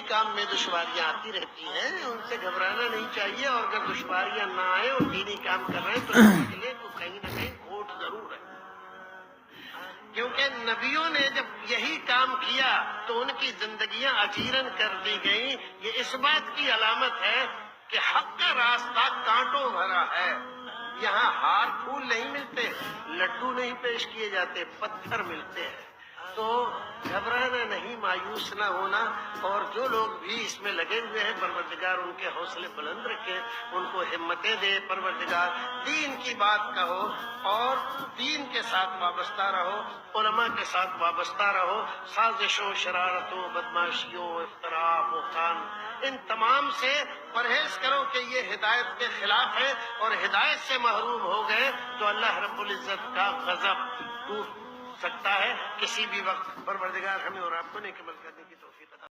کام میں دشواریاں آتی رہتی ہیں، ان سے گھبرانا نہیں چاہیے، اور اگر دشواریاں نہ آئے اور دینی کام کر رہے ہیں تو سمجھ لیں تو کہیں نہ کہیں کھوٹ ضرور ہے، کیونکہ نبیوں نے جب یہی کام کیا تو ان کی زندگیاں اجیرن کر دی گئیں۔ یہ اس بات کی علامت ہے کہ حق کا راستہ کانٹوں بھرا ہے، یہاں ہار پھول نہیں ملتے، لڈو نہیں پیش کیے جاتے، پتھر ملتے ہیں۔ تو گھبرانا نہیں، مایوس نہ ہونا، اور جو لوگ بھی اس میں لگے ہوئے ہیں پروردگار ان کے حوصلے بلند رکھے، ان کو ہمتیں دے پروردگار، دین کی بات کہو اور دین کے ساتھ وابستہ رہو، علماء کے ساتھ وابستہ رہو، سازشوں، شرارتوں، بدماشیوں، افتراء، بہتان، ان تمام سے پرہیز کرو کہ یہ ہدایت کے خلاف ہے، اور ہدایت سے محروم ہو گئے تو اللہ رب العزت کا غضب ٹوٹ سکتا ہے کسی بھی وقت۔ پروردگار ہمیں اور آپ کو نیک عمل کرنے